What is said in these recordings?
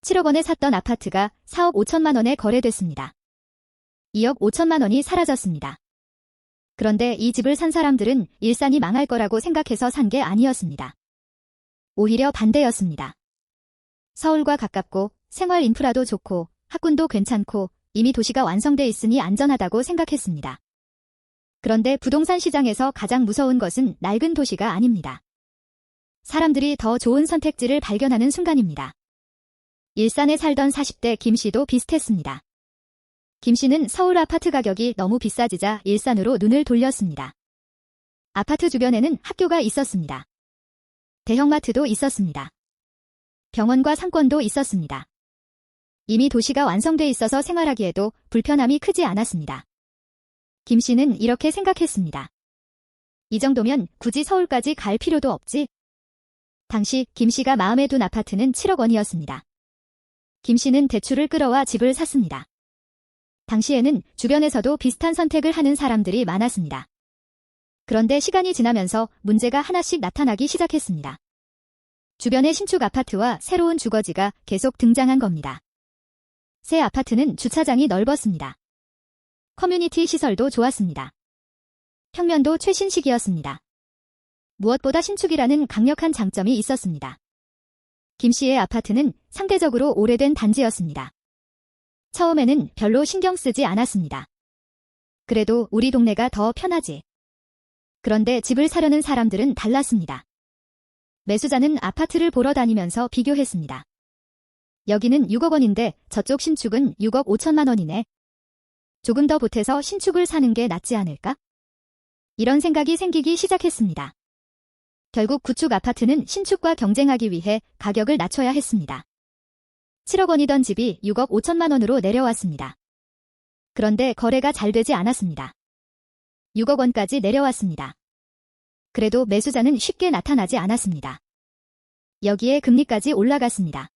7억 원에 샀던 아파트가 4억 5천만 원에 거래됐습니다. 2억 5천만 원이 사라졌습니다. 그런데 이 집을 산 사람들은 일산이 망할 거라고 생각해서 산 게 아니었습니다. 오히려 반대였습니다. 서울과 가깝고 생활 인프라도 좋고 학군도 괜찮고 이미 도시가 완성돼 있으니 안전하다고 생각했습니다. 그런데 부동산 시장에서 가장 무서운 것은 낡은 도시가 아닙니다. 사람들이 더 좋은 선택지를 발견하는 순간입니다. 일산에 살던 40대 김 씨도 비슷했습니다. 김 씨는 서울 아파트 가격이 너무 비싸지자 일산으로 눈을 돌렸습니다. 아파트 주변에는 학교가 있었습니다. 대형마트도 있었습니다. 병원과 상권도 있었습니다. 이미 도시가 완성돼 있어서 생활하기에도 불편함이 크지 않았습니다. 김 씨는 이렇게 생각했습니다. 이 정도면 굳이 서울까지 갈 필요도 없지. 당시 김 씨가 마음에 둔 아파트는 7억 원이었습니다. 김 씨는 대출을 끌어와 집을 샀습니다. 당시에는 주변에서도 비슷한 선택을 하는 사람들이 많았습니다. 그런데 시간이 지나면서 문제가 하나씩 나타나기 시작했습니다. 주변의 신축 아파트와 새로운 주거지가 계속 등장한 겁니다. 새 아파트는 주차장이 넓었습니다. 커뮤니티 시설도 좋았습니다. 평면도 최신식이었습니다. 무엇보다 신축이라는 강력한 장점이 있었습니다. 김 씨의 아파트는 상대적으로 오래된 단지였습니다. 처음에는 별로 신경 쓰지 않았습니다. 그래도 우리 동네가 더 편하지. 그런데 집을 사려는 사람들은 달랐습니다. 매수자는 아파트를 보러 다니면서 비교했습니다. 여기는 6억 원인데 저쪽 신축은 6억 5천만 원이네. 조금 더 보태서 신축을 사는 게 낫지 않을까? 이런 생각이 생기기 시작했습니다. 결국 구축 아파트는 신축과 경쟁하기 위해 가격을 낮춰야 했습니다. 7억 원이던 집이 6억 5천만 원으로 내려왔습니다. 그런데 거래가 잘 되지 않았습니다. 6억 원까지 내려왔습니다. 그래도 매수자는 쉽게 나타나지 않았습니다. 여기에 금리까지 올라갔습니다.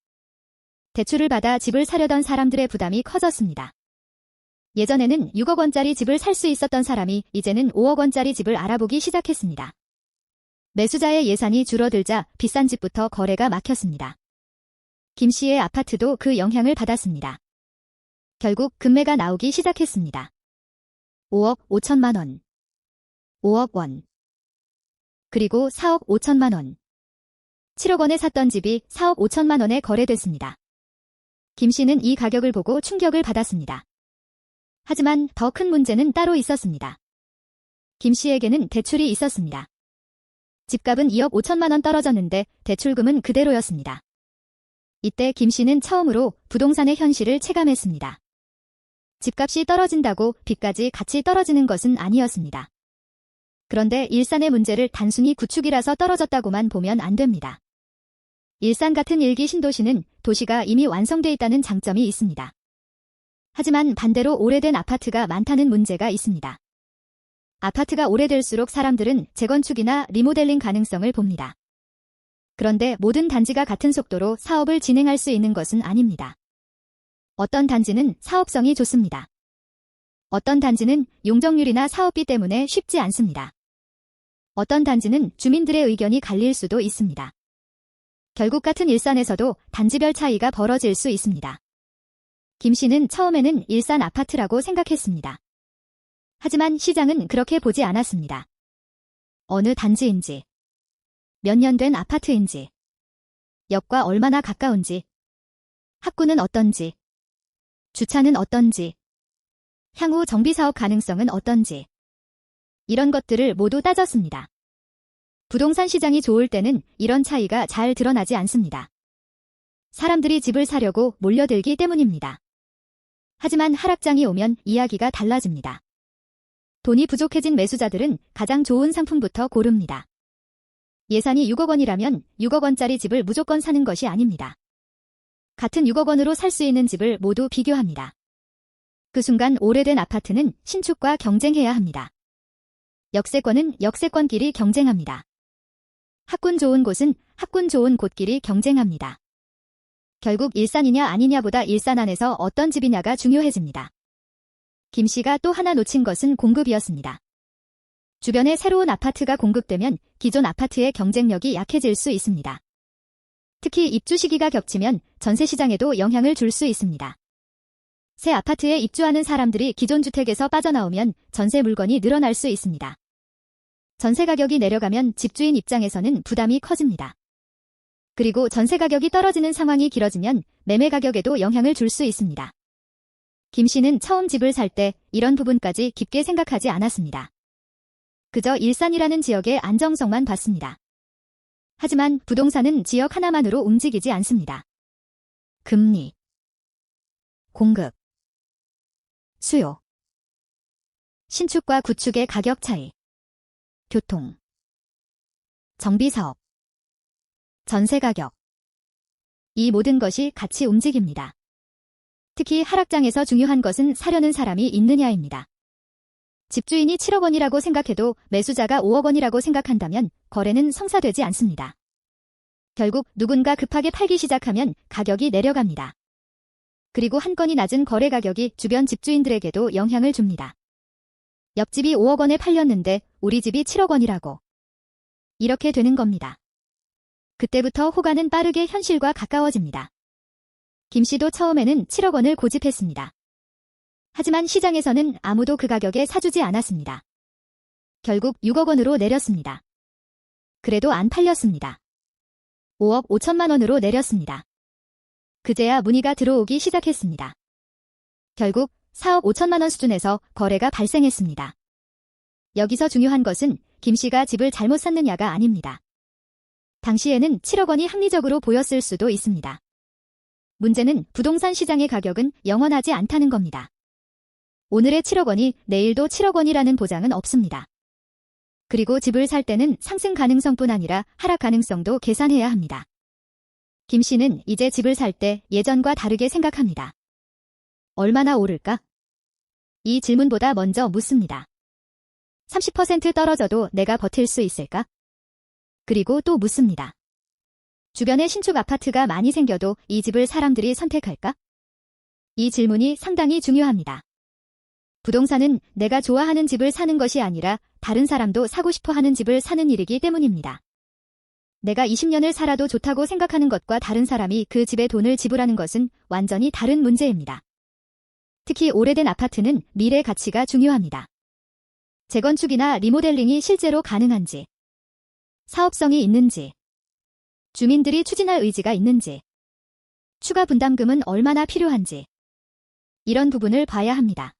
대출을 받아 집을 사려던 사람들의 부담이 커졌습니다. 예전에는 6억 원짜리 집을 살 수 있었던 사람이 이제는 5억 원짜리 집을 알아보기 시작했습니다. 매수자의 예산이 줄어들자 비싼 집부터 거래가 막혔습니다. 김 씨의 아파트도 그 영향을 받았습니다. 결국 금매가 나오기 시작했습니다. 5억 5천만 원, 5억 원, 그리고 4억 5천만 원. 7억 원에 샀던 집이 4억 5천만 원에 거래됐습니다. 김 씨는 이 가격을 보고 충격을 받았습니다. 하지만 더 큰 문제는 따로 있었습니다. 김 씨에게는 대출이 있었습니다. 집값은 2억 5천만 원 떨어졌는데 대출금은 그대로였습니다. 이때 김 씨는 처음으로 부동산의 현실을 체감했습니다. 집값이 떨어진다고 빚까지 같이 떨어지는 것은 아니었습니다. 그런데 일산의 문제를 단순히 구축이라서 떨어졌다고만 보면 안 됩니다. 일산 같은 일기 신도시는 도시가 이미 완성돼 있다는 장점이 있습니다. 하지만 반대로 오래된 아파트가 많다는 문제가 있습니다. 아파트가 오래될수록 사람들은 재건축이나 리모델링 가능성을 봅니다. 그런데 모든 단지가 같은 속도로 사업을 진행할 수 있는 것은 아닙니다. 어떤 단지는 사업성이 좋습니다. 어떤 단지는 용적률이나 사업비 때문에 쉽지 않습니다. 어떤 단지는 주민들의 의견이 갈릴 수도 있습니다. 결국 같은 일산에서도 단지별 차이가 벌어질 수 있습니다. 김 씨는 처음에는 일산 아파트라고 생각했습니다. 하지만 시장은 그렇게 보지 않았습니다. 어느 단지인지, 몇 년 된 아파트인지, 역과 얼마나 가까운지, 학구는 어떤지, 주차는 어떤지, 향후 정비사업 가능성은 어떤지, 이런 것들을 모두 따졌습니다. 부동산 시장이 좋을 때는 이런 차이가 잘 드러나지 않습니다. 사람들이 집을 사려고 몰려들기 때문입니다. 하지만 하락장이 오면 이야기가 달라집니다. 돈이 부족해진 매수자들은 가장 좋은 상품부터 고릅니다. 예산이 6억 원이라면 6억 원짜리 집을 무조건 사는 것이 아닙니다. 같은 6억 원으로 살 수 있는 집을 모두 비교합니다. 그 순간 오래된 아파트는 신축과 경쟁해야 합니다. 역세권은 역세권끼리 경쟁합니다. 학군 좋은 곳은 학군 좋은 곳끼리 경쟁합니다. 결국 일산이냐 아니냐보다 일산 안에서 어떤 집이냐가 중요해집니다. 김 씨가 또 하나 놓친 것은 공급이었습니다. 주변에 새로운 아파트가 공급되면 기존 아파트의 경쟁력이 약해질 수 있습니다. 특히 입주 시기가 겹치면 전세 시장에도 영향을 줄 수 있습니다. 새 아파트에 입주하는 사람들이 기존 주택에서 빠져나오면 전세 물건이 늘어날 수 있습니다. 전세 가격이 내려가면 집주인 입장에서는 부담이 커집니다. 그리고 전세 가격이 떨어지는 상황이 길어지면 매매 가격에도 영향을 줄 수 있습니다. 김 씨는 처음 집을 살 때 이런 부분까지 깊게 생각하지 않았습니다. 그저 일산이라는 지역의 안정성만 봤습니다. 하지만 부동산은 지역 하나만으로 움직이지 않습니다. 금리, 공급, 수요, 신축과 구축의 가격 차이, 교통, 정비사업, 전세 가격. 이 모든 것이 같이 움직입니다. 특히 하락장에서 중요한 것은 사려는 사람이 있느냐입니다. 집주인이 7억 원이라고 생각해도 매수자가 5억 원이라고 생각한다면 거래는 성사되지 않습니다. 결국 누군가 급하게 팔기 시작하면 가격이 내려갑니다. 그리고 한 건이 낮은 거래 가격이 주변 집주인들에게도 영향을 줍니다. 옆집이 5억 원에 팔렸는데 우리 집이 7억 원이라고. 이렇게 되는 겁니다. 그때부터 호가는 빠르게 현실과 가까워집니다. 김 씨도 처음에는 7억 원을 고집했습니다. 하지만 시장에서는 아무도 그 가격에 사주지 않았습니다. 결국 6억 원으로 내렸습니다. 그래도 안 팔렸습니다. 5억 5천만 원으로 내렸습니다. 그제야 문의가 들어오기 시작했습니다. 결국 4억 5천만 원 수준에서 거래가 발생했습니다. 여기서 중요한 것은 김 씨가 집을 잘못 샀느냐가 아닙니다. 당시에는 7억 원이 합리적으로 보였을 수도 있습니다. 문제는 부동산 시장의 가격은 영원하지 않다는 겁니다. 오늘의 7억 원이 내일도 7억 원이라는 보장은 없습니다. 그리고 집을 살 때는 상승 가능성뿐 아니라 하락 가능성도 계산해야 합니다. 김 씨는 이제 집을 살 때 예전과 다르게 생각합니다. 얼마나 오를까? 이 질문보다 먼저 묻습니다. 30% 떨어져도 내가 버틸 수 있을까? 그리고 또 묻습니다. 주변에 신축 아파트가 많이 생겨도 이 집을 사람들이 선택할까? 이 질문이 상당히 중요합니다. 부동산은 내가 좋아하는 집을 사는 것이 아니라 다른 사람도 사고 싶어 하는 집을 사는 일이기 때문입니다. 내가 20년을 살아도 좋다고 생각하는 것과 다른 사람이 그 집에 돈을 지불하는 것은 완전히 다른 문제입니다. 특히 오래된 아파트는 미래 가치가 중요합니다. 재건축이나 리모델링이 실제로 가능한지, 사업성이 있는지, 주민들이 추진할 의지가 있는지, 추가 분담금은 얼마나 필요한지, 이런 부분을 봐야 합니다.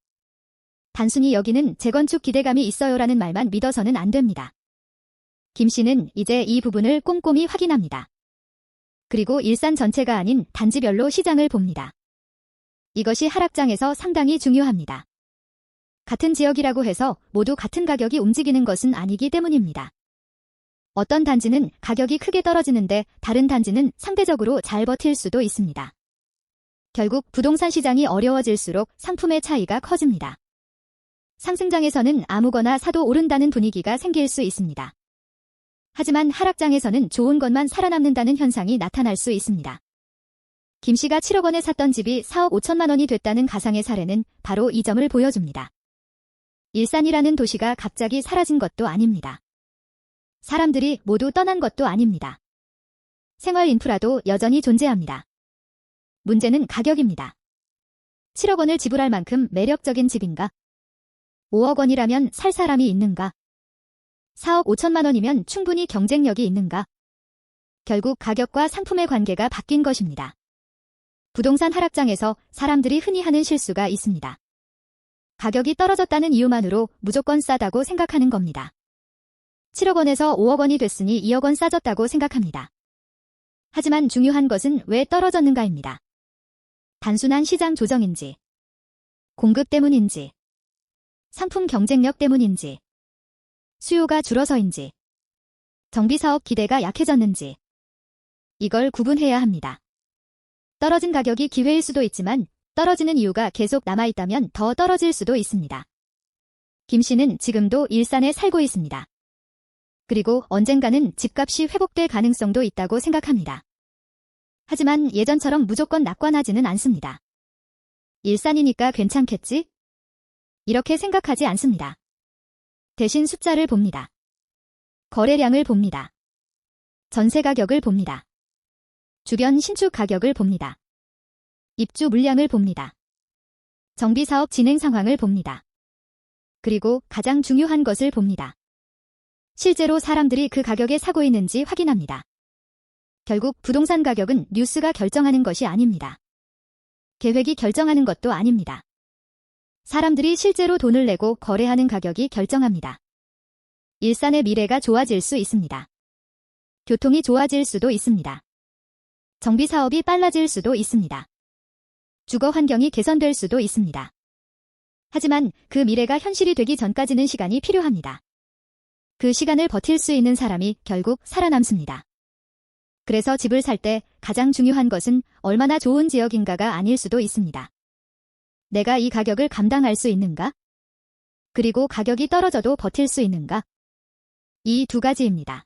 단순히 여기는 재건축 기대감이 있어요라는 말만 믿어서는 안 됩니다. 김 씨는 이제 이 부분을 꼼꼼히 확인합니다. 그리고 일산 전체가 아닌 단지별로 시장을 봅니다. 이것이 하락장에서 상당히 중요합니다. 같은 지역이라고 해서 모두 같은 가격이 움직이는 것은 아니기 때문입니다. 어떤 단지는 가격이 크게 떨어지는데 다른 단지는 상대적으로 잘 버틸 수도 있습니다. 결국 부동산 시장이 어려워질수록 상품의 차이가 커집니다. 상승장에서는 아무거나 사도 오른다는 분위기가 생길 수 있습니다. 하지만 하락장에서는 좋은 것만 살아남는다는 현상이 나타날 수 있습니다. 김 씨가 7억 원에 샀던 집이 4억 5천만 원이 됐다는 가상의 사례는 바로 이 점을 보여줍니다. 일산이라는 도시가 갑자기 사라진 것도 아닙니다. 사람들이 모두 떠난 것도 아닙니다. 생활 인프라도 여전히 존재합니다. 문제는 가격입니다. 7억 원을 지불할 만큼 매력적인 집인가? 5억 원이라면 살 사람이 있는가? 4억 5천만 원이면 충분히 경쟁력이 있는가? 결국 가격과 상품의 관계가 바뀐 것입니다. 부동산 하락장에서 사람들이 흔히 하는 실수가 있습니다. 가격이 떨어졌다는 이유만으로 무조건 싸다고 생각하는 겁니다. 7억 원에서 5억 원이 됐으니 2억 원 싸졌다고 생각합니다. 하지만 중요한 것은 왜 떨어졌는가입니다. 단순한 시장 조정인지, 공급 때문인지, 상품 경쟁력 때문인지, 수요가 줄어서인지, 정비사업 기대가 약해졌는지, 이걸 구분해야 합니다. 떨어진 가격이 기회일 수도 있지만 떨어지는 이유가 계속 남아있다면 더 떨어질 수도 있습니다. 김 씨는 지금도 일산에 살고 있습니다. 그리고 언젠가는 집값이 회복될 가능성도 있다고 생각합니다. 하지만 예전처럼 무조건 낙관하지는 않습니다. 일산이니까 괜찮겠지? 이렇게 생각하지 않습니다. 대신 숫자를 봅니다. 거래량을 봅니다. 전세 가격을 봅니다. 주변 신축 가격을 봅니다. 입주 물량을 봅니다. 정비사업 진행 상황을 봅니다. 그리고 가장 중요한 것을 봅니다. 실제로 사람들이 그 가격에 사고 있는지 확인합니다. 결국 부동산 가격은 뉴스가 결정하는 것이 아닙니다. 계획이 결정하는 것도 아닙니다. 사람들이 실제로 돈을 내고 거래하는 가격이 결정합니다. 일산의 미래가 좋아질 수 있습니다. 교통이 좋아질 수도 있습니다. 정비 사업이 빨라질 수도 있습니다. 주거 환경이 개선될 수도 있습니다. 하지만 그 미래가 현실이 되기 전까지는 시간이 필요합니다. 그 시간을 버틸 수 있는 사람이 결국 살아남습니다. 그래서 집을 살 때 가장 중요한 것은 얼마나 좋은 지역인가가 아닐 수도 있습니다. 내가 이 가격을 감당할 수 있는가? 그리고 가격이 떨어져도 버틸 수 있는가? 이 두 가지입니다.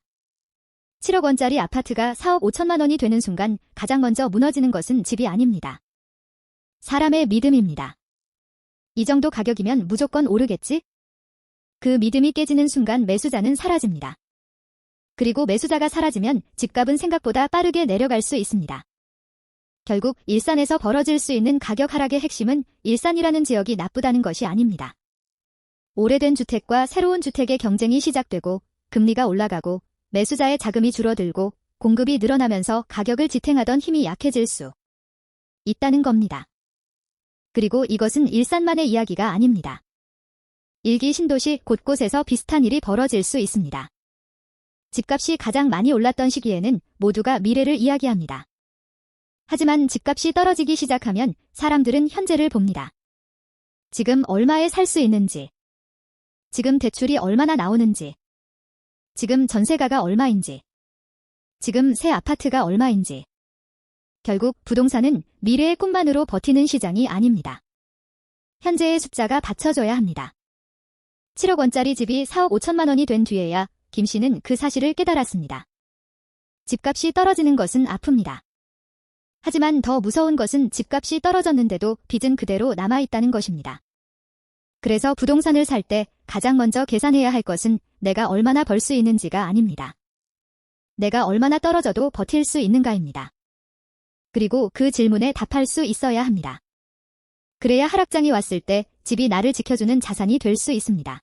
7억 원짜리 아파트가 4억 5천만 원이 되는 순간 가장 먼저 무너지는 것은 집이 아닙니다. 사람의 믿음입니다. 이 정도 가격이면 무조건 오르겠지? 그 믿음이 깨지는 순간 매수자는 사라집니다. 그리고 매수자가 사라지면 집값은 생각보다 빠르게 내려갈 수 있습니다. 결국 일산에서 벌어질 수 있는 가격 하락의 핵심은 일산이라는 지역이 나쁘다는 것이 아닙니다. 오래된 주택과 새로운 주택의 경쟁이 시작되고 금리가 올라가고 매수자의 자금이 줄어들고 공급이 늘어나면서 가격을 지탱하던 힘이 약해질 수 있다는 겁니다. 그리고 이것은 일산만의 이야기가 아닙니다. 일기 신도시 곳곳에서 비슷한 일이 벌어질 수 있습니다. 집값이 가장 많이 올랐던 시기에는 모두가 미래를 이야기합니다. 하지만 집값이 떨어지기 시작하면 사람들은 현재를 봅니다. 지금 얼마에 살 수 있는지, 지금 대출이 얼마나 나오는지, 지금 전세가가 얼마인지, 지금 새 아파트가 얼마인지. 결국 부동산은 미래의 꿈만으로 버티는 시장이 아닙니다. 현재의 숫자가 받쳐줘야 합니다. 7억 원짜리 집이 4억 5천만 원이 된 뒤에야 김 씨는 그 사실을 깨달았습니다. 집값이 떨어지는 것은 아픕니다. 하지만 더 무서운 것은 집값이 떨어졌는데도 빚은 그대로 남아있다는 것입니다. 그래서 부동산을 살 때 가장 먼저 계산해야 할 것은 내가 얼마나 벌 수 있는지가 아닙니다. 내가 얼마나 떨어져도 버틸 수 있는가입니다. 그리고 그 질문에 답할 수 있어야 합니다. 그래야 하락장이 왔을 때 집이 나를 지켜주는 자산이 될 수 있습니다.